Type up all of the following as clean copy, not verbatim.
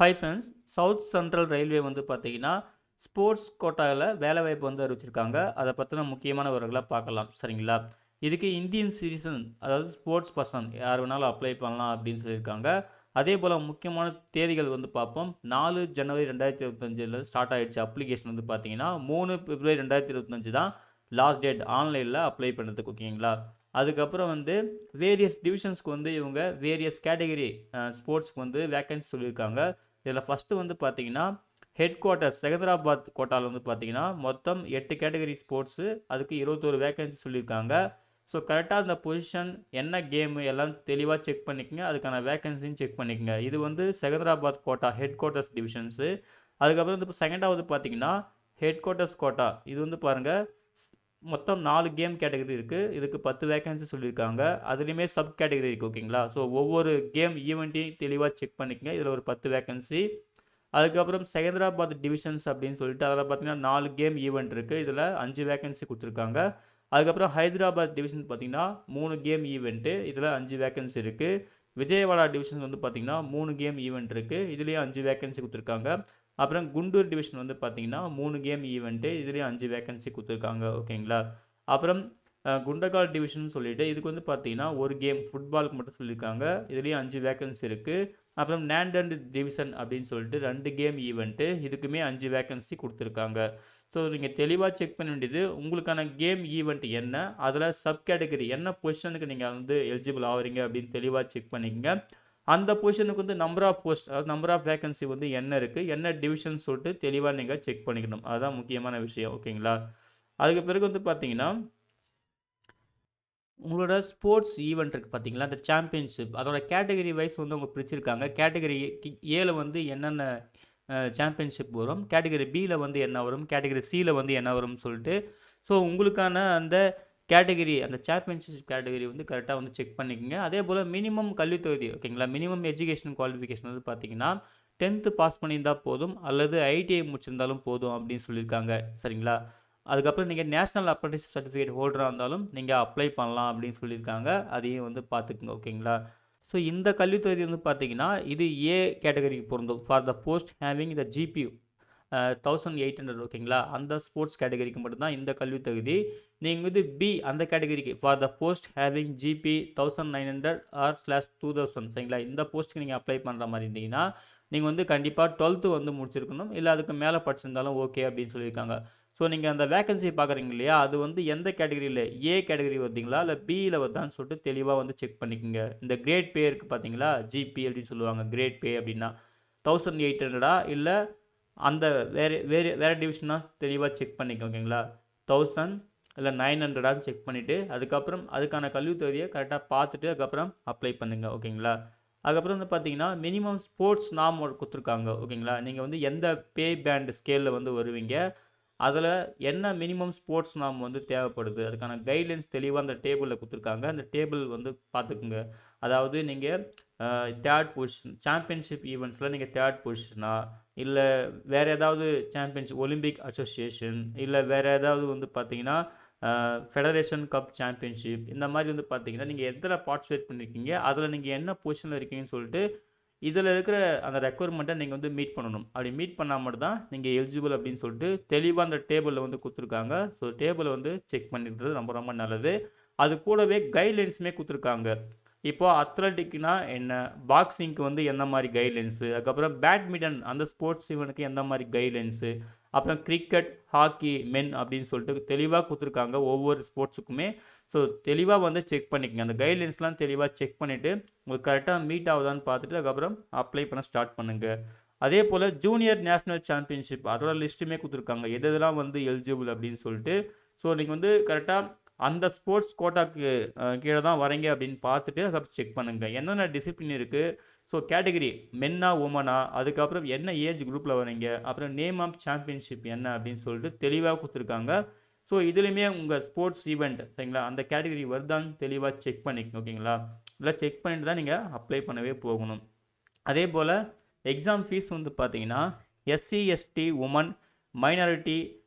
Hi friends. South central railway வந்து பார்த்தீங்கன்னா, sports கோட்டால வேலைவாய்ப்பு வந்து அறிவிச்சிருக்காங்க. அத பத்தின முக்கியமான விவரங்கள பார்க்கலாம். சரிங்களா? இதுக்கு இந்தியன் சிட்டிசன் அதாவது ஸ்போர்ட்ஸ் பர்சன் யார் வேணாலும் அப்ளை பண்ணலாம் அப்படின்னு சொல்லியிருக்காங்க. அதேபோல முக்கியமான தேதிகள் வந்து பார்ப்போம். 4 ஜனவரி 2025ல ஸ்டார்ட் ஆயிடுச்சு அப்ளிகேஷன் வந்து பார்த்தீங்கன்னா, 3 பிப்ரவரி 2025 தான் லாஸ்ட் டேட் ஆன்லைன்ல அப்ளை பண்ணுறதுக்கு. ஓகேங்களா? அதுக்கப்புறம் வந்து வேரியஸ் டிவிஷன்ஸ்க்கு வந்து இவங்க வேரியஸ் கேட்டகரி ஸ்போர்ட்ஸ்க்கு வந்து வேக்கன்சி சொல்லியிருக்காங்க. இதில் ஃபஸ்ட்டு வந்து பார்த்தீங்கன்னா ஹெட் குவார்ட்டர்ஸ் செகந்திராபாத் கோட்டாவில் வந்து பார்த்தீங்கன்னா மொத்தம் 8 கேட்டகரி ஸ்போர்ட்ஸு, அதுக்கு 21 வேக்கன்சி சொல்லியிருக்காங்க. ஸோ கரெக்டாக அந்த பொசிஷன் என்ன கேமு எல்லாம் தெளிவாக செக் பண்ணிக்கங்க. அதுக்கான வேக்கன்சியும் செக் பண்ணிக்கங்க. இது வந்து Secunderabad quota headquarters divisions. அதுக்கப்புறம் வந்து இப்போ செகண்டாவது பார்த்தீங்கன்னா ஹெட் குவார்ட்டர்ஸ் கோட்டா. இது வந்து பாருங்கள் மொத்தம் 4 கேம் கேட்டகரி இருக்குது. இதுக்கு 10 வேக்கன்சி சொல்லியிருக்காங்க. அதுலேயுமே சப் கேட்டகரி இருக்குது. ஓகேங்களா? ஸோ ஒவ்வொரு கேம் ஈவெண்ட்டையும் தெளிவாக செக் பண்ணிக்கங்க. இதில் ஒரு 10 வேக்கன்சி. அதுக்கப்புறம் செகந்திராபாத் டிவிஷன்ஸ் அப்படின்னு சொல்லிட்டு அதில் பார்த்தீங்கன்னா 4 கேம் ஈவெண்ட் இருக்குது. இதில் 5 வேக்கன்சி கொடுத்துருக்காங்க. அதுக்கப்புறம் ஹைதராபாத் டிவிஷன் பார்த்தீங்கன்னா 3 கேம் ஈவெண்ட்டு, இதில் 5 வேக்கன்சி இருக்குது. விஜயவாடா டிவிஷன் வந்து பார்த்தீங்கன்னா 3 கேம் ஈவெண்ட் இருக்குது. இதுலேயும் 5 வேக்கன்சி கொடுத்துருக்காங்க. அப்புறம் குண்டூர் டிவிஷன் வந்து பார்த்தீங்கன்னா 3 கேம் ஈவெண்ட்டு, இதுலேயும் 5 வேக்கன்சி கொடுத்துருக்காங்க. ஓகேங்களா? அப்புறம் குண்டகால் டிவிஷன் சொல்லிட்டு இதுக்கு வந்து பார்த்தீங்கன்னா ஒரு கேம் ஃபுட்பாலுக்கு மட்டும் சொல்லியிருக்காங்க. இதுலேயும் 5 வேக்கன்சி இருக்குது. அப்புறம் நேண்டண்ட் டிவிஷன் அப்படின்னு சொல்லிட்டு 2 கேம் ஈவெண்ட்டு, இதுக்குமே 5 வேக்கன்சி கொடுத்துருக்காங்க. ஸோ நீங்கள் தெளிவாக செக் பண்ண வேண்டியது உங்களுக்கான கேம் ஈவெண்ட் என்ன, அதில் சப் கேட்டகரி என்ன பொசிஷனுக்கு நீங்கள் வந்து எலிஜிபிள் ஆகிறீங்க அப்படின்னு தெளிவாக செக் பண்ணிக்கங்க. அந்த பொசிஷனுக்கு வந்து நம்பர் ஆஃப் போஸ்ட் அதாவது நம்பர் ஆஃப் வேக்கன்சி வந்து என்ன இருக்குது, என்ன டிவிஷன் சொல்லிட்டு தெளிவாக நீங்கள் செக் பண்ணிக்கணும். அதுதான் முக்கியமான விஷயம். ஓகேங்களா? அதுக்கு பிறகு வந்து பார்த்தீங்கன்னா உங்களோட ஸ்போர்ட்ஸ் ஈவெண்ட் இருக்குது பார்த்தீங்களா, அந்த சாம்பியன்ஷிப் அதோட கேட்டகரி வைஸ் வந்து அவங்க பிரிச்சிருக்காங்க. கேட்டகரி ஏல வந்து என்னென்ன சாம்பியன்ஷிப் வரும், கேட்டகரி பியில் வந்து என்ன வரும், கேட்டகரி சியில் வந்து என்ன வரும்னு சொல்லிட்டு. ஸோ உங்களுக்கான அந்த கேட்டகரி அந்த சாம்பியன்ஷிப் கேட்டகரி வந்து கரெக்டாக வந்து செக் பண்ணிக்கோங்க. அதே போல் மினிமம் கல்வித் தகுதி ஓகேங்களா, மினிமம் எஜுகேஷன் குவாலிஃபிகேஷன் வந்து பார்த்தீங்கன்னா 10th பாஸ் பண்ணியிருந்தால் போதும், அல்லது ஐடிஐ முடிச்சிருந்தாலும் போதும் அப்படின்னு சொல்லியிருக்காங்க. சரிங்களா? அதுக்கப்புறம் நீங்கள் நேஷ்னல் அப்ரண்டிஸ் சர்டிஃபிகேட் ஹோல்டராக இருந்தாலும் நீங்கள் அப்ளை பண்ணலாம் அப்படின்னு சொல்லியிருக்காங்க. அதையும் வந்து பார்த்துக்குங்க. ஓகேங்களா? ஸோ இந்த கல்வித் தகுதி வந்து பார்த்தீங்கன்னா இது ஏ கேட்டகரிக்கு பொருந்தும். For the post having the GB 1800. ஓகேங்களா? அந்த ஸ்போர்ட்ஸ் கேட்டகரிக்கு மட்டும்தான் இந்த கல்வித் தகுதி. நீங்கள் வந்து பி அந்த கேட்டகரிக்கு for the post having GB 1900 ஆர்/2000. சரிங்களா? இந்த போஸ்ட்டுக்கு நீங்கள் அப்ளை பண்ணுற மாதிரி இருந்தீங்கன்னா நீங்கள் வந்து கண்டிப்பாக 12th வந்து முடிச்சிருக்கணும். இல்லை அதுக்கு மேலே படிச்சிருந்தாலும் ஓகே அப்படின்னு சொல்லியிருக்காங்க. ஸோ நீங்கள் அந்த வேகன்சி பார்க்குறீங்க இல்லையா, அது வந்து எந்த கேட்டகரியில் ஏ கேட்டகரி வருதுங்களா இல்லை பியில் வருதான்னு சொல்லிட்டு தெளிவாக வந்து செக் பண்ணிக்கோங்க. இந்த கிரேட் பே இருக்குது பார்த்தீங்களா, ஜிபி அப்படின்னு சொல்லுவாங்க. கிரேட் பே அப்படின்னா 1800 இல்லை அந்த வேறு வேறு வேறு டிவிஷனாக தெளிவாக செக் பண்ணிக்க. ஓகேங்களா? 1000 இல்லை 900 செக் பண்ணிவிட்டு அதுக்கப்புறம் அதுக்கான கல்வித் தகுதியை கரெக்டாக பார்த்துட்டு அதுக்கப்புறம் அப்ளை பண்ணுங்கள். ஓகேங்களா? அதுக்கப்புறம் வந்து பார்த்தீங்கன்னா மினிமம் ஸ்போர்ட்ஸ் நார்ம் கொடுத்துருக்காங்க. ஓகேங்களா? நீங்கள் வந்து எந்த பே பேண்ட் ஸ்கேலில் வந்து வருவீங்க, அதில் என்ன மினிமம் ஸ்போர்ட்ஸ் நார்ம் வந்து தேவைப்படுது, அதுக்கான கைட்லைன்ஸ் தெளிவாக அந்த டேபிளில் கொடுத்துருக்காங்க. அந்த டேபிள் வந்து பார்த்துக்குங்க. அதாவது நீங்கள் தேர்ட் பொசிஷன் சாம்பியன்ஷிப் ஈவெண்ட்ஸில் நீங்கள் தேர்ட் பொசிஷனா, இல்லை வேறு ஏதாவது சாம்பியன்ஷிப் ஒலிம்பிக் அசோசியேஷன், இல்லை வேறு ஏதாவது வந்து பார்த்தீங்கன்னா ஃபெடரேஷன் கப் சாம்பியன்ஷிப், இந்த மாதிரி வந்து பார்த்தீங்கன்னா நீங்கள் எதில் பார்ட்டிசிபேட் பண்ணியிருக்கீங்க, அதில் நீங்கள் என்ன பொசிஷனில் இருக்கீங்கன்னு சொல்லிட்டு இதில் இருக்கிற அந்த ரெக்குவயர்மெண்ட்டை நீங்கள் வந்து மீட் பண்ணணும். அப்படி மீட் பண்ணால் மட்டும் தான் நீங்கள் எலிஜிபிள் அப்படின்னு சொல்லிட்டு தெளிவாக அந்த டேபிளில் வந்து கொடுத்துருக்காங்க. ஸோ டேபிளை வந்து செக் பண்ணிடுறது ரொம்ப ரொம்ப நல்லது. அது கூடவே கைட்லைன்ஸுமே கொடுத்துருக்காங்க. இப்போது அத்லட்டிக்னா என்ன, பாக்ஸிங்க்கு வந்து எந்த மாதிரி கைட்லைன்ஸு, அதுக்கப்புறம் பேட்மிண்டன் அந்த ஸ்போர்ட்ஸ் ஈவெண்ட்டுக்கு எந்த மாதிரி கைட்லைன்ஸு, அப்புறம் கிரிக்கெட், ஹாக்கி, மென் அப்படின்னு சொல்லிட்டு தெளிவாக கொடுத்துருக்காங்க ஒவ்வொரு ஸ்போர்ட்ஸுக்குமே. ஸோ தெளிவாக வந்து செக் பண்ணிக்கங்க. அந்த கைட்லைன்ஸ்லாம் தெளிவாக செக் பண்ணிவிட்டு உங்களுக்கு கரெக்டாக மீட் ஆகுதான்னு பார்த்துட்டு அதுக்கப்புறம் அப்ளை பண்ண ஸ்டார்ட் பண்ணுங்கள். அதே போல் ஜூனியர் நேஷ்னல் சாம்பியன்ஷிப் அதோட லிஸ்ட்டுமே கொடுத்துருக்காங்க, எது எதெல்லாம் வந்து எலிஜிபிள் அப்படின்னு சொல்லிட்டு. ஸோ நீங்கள் வந்து கரெக்டாக அந்த ஸ்போர்ட்ஸ் கோட்டாக்கு கீழே தான் வரீங்க அப்படின்னு பார்த்துட்டு அதுக்கப்புறம் செக் பண்ணுங்கள் என்னென்ன டிசிப்ளின் இருக்குது. ஸோ கேட்டகரி மென்னா உமனா, அதுக்கப்புறம் என்ன ஏஜ் குரூப்பில் வரீங்க, அப்புறம் நேம் ஆஃப் சாம்பியன்ஷிப் என்ன அப்படின்னு சொல்லிட்டு தெளிவாக கொடுத்துருக்காங்க. ஸோ இதுலேயுமே உங்கள் ஸ்போர்ட்ஸ் ஈவெண்ட் சரிங்களா அந்த கேட்டகரி வருதான்னு தெளிவாக செக் பண்ணிக்கணும். ஓகேங்களா? இதெல்லாம் செக் பண்ணிட்டு தான் நீங்கள் அப்ளை பண்ணவே போகணும். அதே போல் எக்ஸாம் ஃபீஸ் வந்து பார்த்தீங்கன்னா SC ST women minority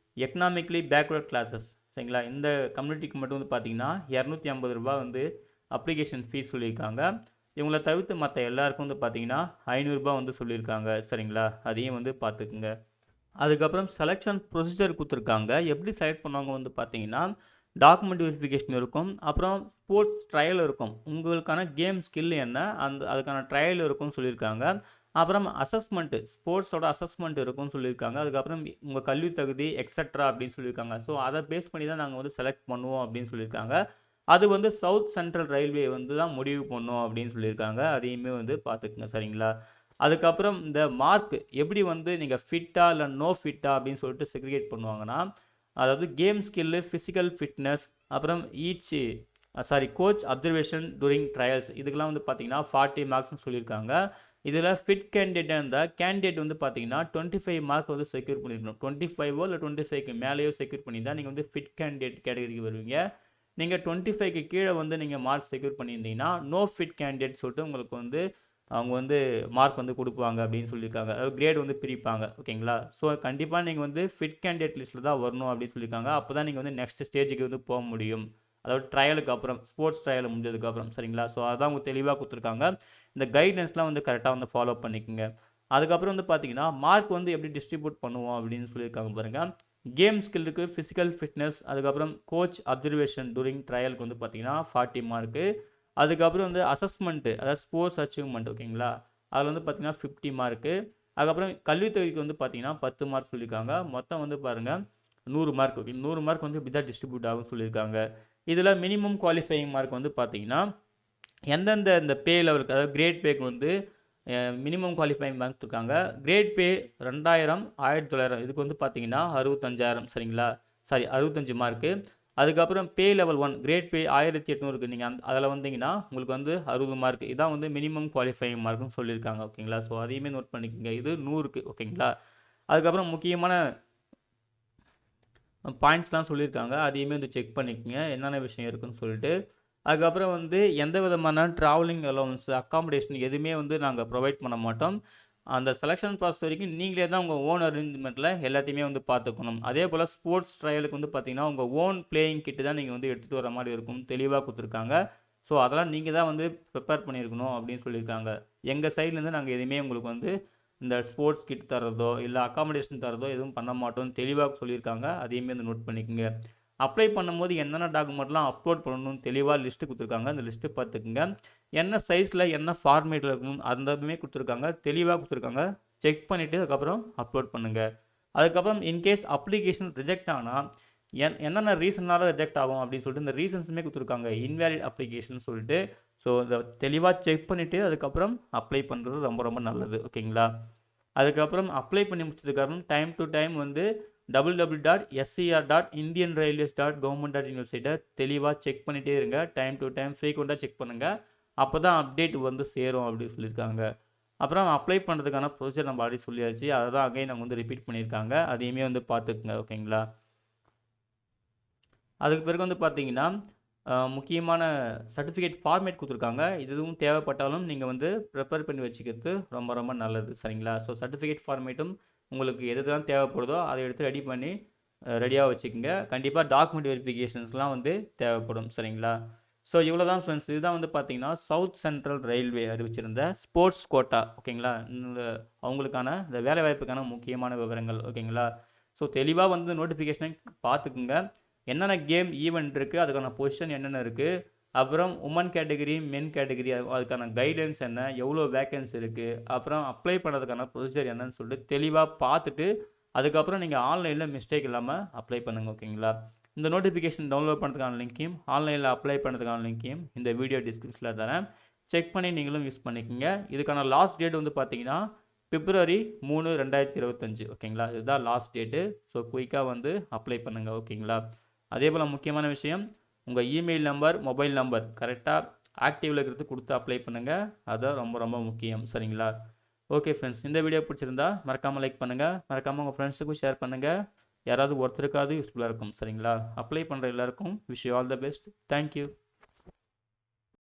economically backward classes சரிங்களா இந்த கம்யூனிட்டிக்கு மட்டும் வந்து பார்த்தீங்கன்னா 250 ரூபா வந்து அப்ளிகேஷன் ஃபீஸ் சொல்லியிருக்காங்க. இவங்கள தவிர்த்து மற்ற எல்லாருக்கும் வந்து பார்த்தீங்கன்னா ரூ. 500 வந்து சொல்லியிருக்காங்க. சரிங்களா? அதையும் வந்து பார்த்துக்குங்க. அதுக்கப்புறம் செலக்ஷன் ப்ரொசீஜர் குடுத்துருக்காங்க. எப்படி செலக்ட் பண்ணுவாங்க வந்து பார்த்தீங்கன்னா, டாக்குமெண்ட் வெரிஃபிகேஷன் இருக்கும். அப்புறம் ஸ்போர்ட்ஸ் ட்ரையல் இருக்கும். உங்களுக்கான கேம் ஸ்கில் என்ன? அதுக்கான ட்ரையல் இருக்கும்னு சொல்லியிருக்காங்க. அப்புறம் அசஸ்மெண்ட் ஸ்போர்ட்ஸோட அசஸ்மெண்ட் இருக்கும்னு சொல்லியிருக்காங்க. அதுக்கப்புறம் உங்க கல்வி தகுதி எக்ஸெட்ரா அப்படின்னு சொல்லியிருக்காங்க. ஸோ, அத பேஸ் பண்ணி தான் நாங்க வந்து செலக்ட் பண்ணுவோம் அப்படின்னு சொல்லியிருக்காங்க. அது வந்து சவுத் சென்ட்ரல் ரயில்வே வந்து தான் முடிவு பண்ணும் அப்படின்னு சொல்லியிருக்காங்க. அதையுமே வந்து பார்த்துக்கங்க. சரிங்களா? அதுக்கப்புறம் இந்த மார்க் எப்படி வந்து நீங்க ஃபிட்டா இல்ல நோ ஃபிட்டா அப்படின்னு சொல்லிட்டு செக்ரிகேட் பண்ணுவாங்கன்னா, அதாவது கேம் ஸ்கில்லு, பிசிக்கல் ஃபிட்னஸ், அப்புறம் கோச் அப்சர்வேஷன் டூரிங் ட்ரையல்ஸ் இதுக்கெல்லாம் வந்து பார்த்தீங்கன்னா 40 மார்க்ஸ்னு சொல்லியிருக்காங்க. இதில ஃபிட் கேண்டிடேட்டா இருந்தா கேண்டிடேட் வந்து பார்த்தீங்கன்னா 25 மார்க் வந்து செக்யூர் பண்ணியிருக்கணும். 25ஓ இல்ல 25க்கு மேலேயோ செக்யூர் பண்ணியிருந்தா நீங்க வந்து ஃபிட் கேண்டிடேட் கேட்டகரிக்கு வருவீங்க. நீங்க 25க்கு கீழ வந்து நீங்க மார்க் செக்யூர் பண்ணியிருந்தீங்கன்னா, நோ ஃபிட் கேண்டிடேட் சொல்லிட்டு உங்களுக்கு வந்து அவங்க வந்து மார்க் வந்து குடுப்பாங்க அப்படின்னு சொல்லியிருக்காங்க. அதாவது கிரேட் வந்து பிரிப்பாங்க. ஓகேங்களா? ஸோ கண்டிப்பா நீங்க வந்து ஃபிட் கேண்டிடேட் லிஸ்ட்ல தான் வரணும் அப்படின்னு சொல்லியிருக்காங்க. அப்பதான் நீங்க வந்து நெக்ஸ்ட் ஸ்டேஜ்க்கு வந்து போ முடியும். அதாவது ட்ரையலுக்கு அப்புறம், ஸ்போர்ட்ஸ் ட்ரையல் முடிஞ்சதுக்கு அப்புறம். சரிங்களா? ஸோ அதான் அவங்க தெளிவா குடுத்துருக்காங்க. இந்த கைட்லைன்ஸ்லாம் வந்து கரெக்ட்டா வந்து ஃபாலோ பண்ணிக்கங்க. அதுக்கப்புறம் வந்து பார்த்தீங்கன்னா, மார்க் வந்து எப்படி டிஸ்ட்ரிபியூட் பண்ணுவோம் அப்படின்னு சொல்லியிருக்காங்க பாருங்க. கேம் ஸ்கில்லுக்கு பிசிக்கல் ஃபிட்னஸ், அதுக்கப்புறம் கோச் அப்சர்வேஷன் டூரிங் ட்ரையலுக்கு வந்து பார்த்தீங்கன்னா 40 மார்க்கு. அதுக்கப்புறம் வந்து அசஸ்மெண்ட் அதாவது ஸ்போர்ட்ஸ் அச்சீவ்மெண்ட் ஓகேங்களா? அதில வந்து பார்த்தீங்கன்னா 50 மார்க்கு. அதுக்கப்புறம் கல்வித் தகுதிக்கு வந்து பார்த்தீங்கன்னா 10 மார்க் சொல்லியிருக்காங்க. மொத்தம் வந்து பாருங்க 100 மார்க். ஓகே 100 மார்க் வந்து இப்படி தான் டிஸ்ட்ரிபியூட் ஆகும்னு சொல்லியிருக்காங்க. இதில மினிமம் குவாலிஃபையிங் மார்க் வந்து பார்த்தீங்கன்னா, எந்தெந்த இந்த பே லெவலுக்கு அதாவது கிரேட் பேக்கு வந்து மினிமம் குவாலிஃபையிங் மார்க் இருக்காங்க. கிரேட் பே 2000, 1900 இதுக்கு வந்து பார்த்தீங்கன்னா 65,000 சரிங்களா? 65 மார்க்கு. அதுக்கப்புறம் பே லெவல் 1 கிரேட் பே 1800க்கு நீங்க அதில வந்தீங்கன்னா, உங்களுக்கு வந்து 60 மார்க். இதான் வந்து மினிமம் குவாலிஃபையிங் மார்க்ன்னு சொல்லியிருக்காங்க. ஓகேங்களா? ஸோ அதையுமே நோட் பண்ணிக்கங்க. இது 100க்கு ஓகேங்களா? அதுக்கப்புறம் முக்கியமான பாயிண்ட்ஸ்லாம் சொல்லியிருக்காங்க. அதையுமே வந்து செக் பண்ணிக்கங்க. என்னென்ன விஷயம் இருக்குன்னு சொல்லிட்டு. அதுக்கப்புறம் வந்து எந்த விதமான ட்ராவலிங் அலோவன்ஸ், அக்காமடேஷன் எதுவுமே வந்து நாங்க ப்ரொவைட் பண்ண மாட்டோம். அந்த செலக்ஷன் ப்ராசஸ் வரைக்கும் நீங்களே தான் உங்க ஓன் அரேஞ்ச்மெண்ட்ல எல்லாத்தையுமே வந்து பார்த்துக்கணும். அதேபோல ஸ்போர்ட்ஸ் ட்ரையலுக்கு வந்து பார்த்தீங்கன்னா, உங்க ஓன் பிளேயிங் கிட் தான் நீங்க வந்து எடுத்துட்டு வர மாரி இருக்கும். தெளிவா குடுத்துருக்காங்க. ஸோ அதெல்லாம் நீங்க தான் வந்து ப்ரிப்பேர் பண்ணியிருக்கணும் அப்படின்னு சொல்லியிருக்காங்க. எங்க சைட்லேருந்து நாங்க எதுவுமே உங்களுக்கு வந்து இந்த ஸ்போர்ட்ஸ் கிட் தர்றதோ, இல்ல அக்காமடேஷன் தர்றதோ எதுவும் பண்ண மாட்டோம்னு தெளிவா சொல்லியிருக்காங்க. அதையுமே வந்து நோட் பண்ணிக்கங்க. அப்ளை பண்ணும்போது என்னென்ன டாக்குமெண்ட்லாம் அப்லோட் பண்ணணும்னு தெளிவா லிஸ்ட் குடுத்துருக்காங்க. அந்த லிஸ்ட் பார்த்துக்கங்க. என்ன சைஸ்ல, என்ன ஃபார்மேட்ல இருக்கணும் அதுவுமே குடுத்துருக்காங்க. தெளிவா குடுத்துருக்காங்க. செக் பண்ணிட்டு அதுக்கப்புறம் அப்லோட் பண்ணுங்க. அதுக்கப்புறம் இன்கேஸ் அப்ளிகேஷன் ரிஜெக்ட் ஆனா, என்னென்ன ரீசன்னால ரிஜெக்ட் ஆகும் அப்படின்னு சொல்லிட்டு இந்த ரீசன்ஸுமே குடுத்துருக்காங்க. இன்வேலிட் அப்ளிகேஷன் சொல்லிட்டு. ஸோ இத தெளிவா செக் பண்ணிட்டு அதுக்கப்புறம் அப்ளை பண்றது ரொம்ப ரொம்ப நல்லது. ஓகேங்களா? அதுக்கப்புறம் அப்ளை பண்ணி முடிச்சதுக்கப்புறம் டைம் டு டைம் வந்து www.scr.indianrailways.government.in வெப்சைட்டை தெளிவா செக் பண்ணிட்டே இருங்க. டைம் டு டைம் ஃப்ரீக்வென்ட்டா செக் பண்ணுங்க. அப்பதான் அப்டேட் வந்து சேரும் அப்படின்னு சொல்லியிருக்காங்க. அப்புறம் அப்ளை பண்ணுறதுக்கான ப்ரொசீஜர் நம்ம ஆல்ரெடி சொல்லியாச்சு. அத தான் அகைன் அவங்க வந்து ரிப்பீட் பண்ணியிருக்காங்க. அதையுமே வந்து பார்த்துக்கங்க. ஓகேங்களா? அதுக்கு பிறகு வந்து பார்த்தீங்கன்னா, முக்கியமான சர்டிஃபிகேட் ஃபார்மேட் குடுத்துருக்காங்க. இது எதுவும் தேவைப்பட்டாலும் நீங்க வந்து ப்ரிப்பேர் பண்ணி வச்சுக்கிறது ரொம்ப ரொம்ப நல்லது. சரிங்களா? ஸோ சர்டிஃபிகேட் ஃபார்மேட்டும் உங்களுக்கு எதுலாம் தேவைப்படுதோ அத எடுத்து ரெடி பண்ணி ரெடியா வச்சுக்கங்க. கண்டிப்பா டாக்குமெண்ட் வெரிஃபிகேஷன்ஸ்லாம் வந்து தேவைப்படும். சரிங்களா? ஸோ இவ்வளோ தான் ஃப்ரெண்ட்ஸ். இதுதான் வந்து பார்த்தீங்கன்னா, சவுத் சென்ட்ரல் ரயில்வே அறிவிச்சிருந்த ஸ்போர்ட்ஸ் கோட்டா ஓகேங்களா? இந்த அவங்களுக்கான இந்த வேலைவாய்ப்புக்கான முக்கியமான விவரங்கள். ஓகேங்களா? ஸோ தெளிவா வந்து நோட்டிஃபிகேஷன பார்த்துக்குங்க. என்னென்ன கேம் ஈவென்ட் இருக்கு, அதுக்கான பொசிஷன் என்னென்ன இருக்கு, அப்புறம் உமன் கேட்டகரி, மென் கேட்டகரி அதுக்கான கைட்லைன்ஸ் என்ன, எவ்வளோ வேக்கன்சி இருக்கு, அப்புறம் அப்ளை பண்ணுறதுக்கான ப்ரொசீஜர் என்னன்னு சொல்லிட்டு தெளிவா பார்த்துட்டு, அதுக்கப்புறம் நீங்க ஆன்லைன்ல மிஸ்டேக் இல்லாம அப்ளை பண்ணுங்க. ஓகேங்களா? இந்த நோட்டிஃபிகேஷன் டவுன்லோட் பண்ணுறதுக்கான லிங்க்கையும், ஆன்லைன்ல அப்ளை பண்ணுறதுக்கான லிங்க்கையும் இந்த வீடியோ டிஸ்கிரிப்ஷன்ல தரேன். செக் பண்ணி நீங்களும் யூஸ் பண்ணிக்கங்க. இதுக்கான லாஸ்ட் டேட் வந்து பார்த்தீங்கன்னா, பிப்ரவரி 3, 2025 ஓகேங்களா? இதுதான் லாஸ்ட் டேட்டு. ஸோ குயிக்கா வந்து அப்ளை பண்ணுங்க. ஓகேங்களா? அதேபோல் முக்கியமான விஷயம், உங்கள் இமெயில் நம்பர், மொபைல் நம்பர் கரெக்டாக ஆக்டிவில் இருக்கிறது கொடுத்து அப்ளை பண்ணுங்கள். அதுதான் ரொம்ப ரொம்ப முக்கியம். சரிங்களா? ஓகே ஃப்ரெண்ட்ஸ், இந்த வீடியோ பிடிச்சிருந்தா மறக்காமல் லைக் பண்ணுங்கள். மறக்காமல் உங்கள் ஃப்ரெண்ட்ஸுக்கும் ஷேர் பண்ணுங்கள். யாராவது ஒருத்தருக்காவது யூஸ்ஃபுல்லாக இருக்கும். சரிங்களா? அப்ளை பண்ணுற எல்லாருக்கும் wish you all the best. Thank you.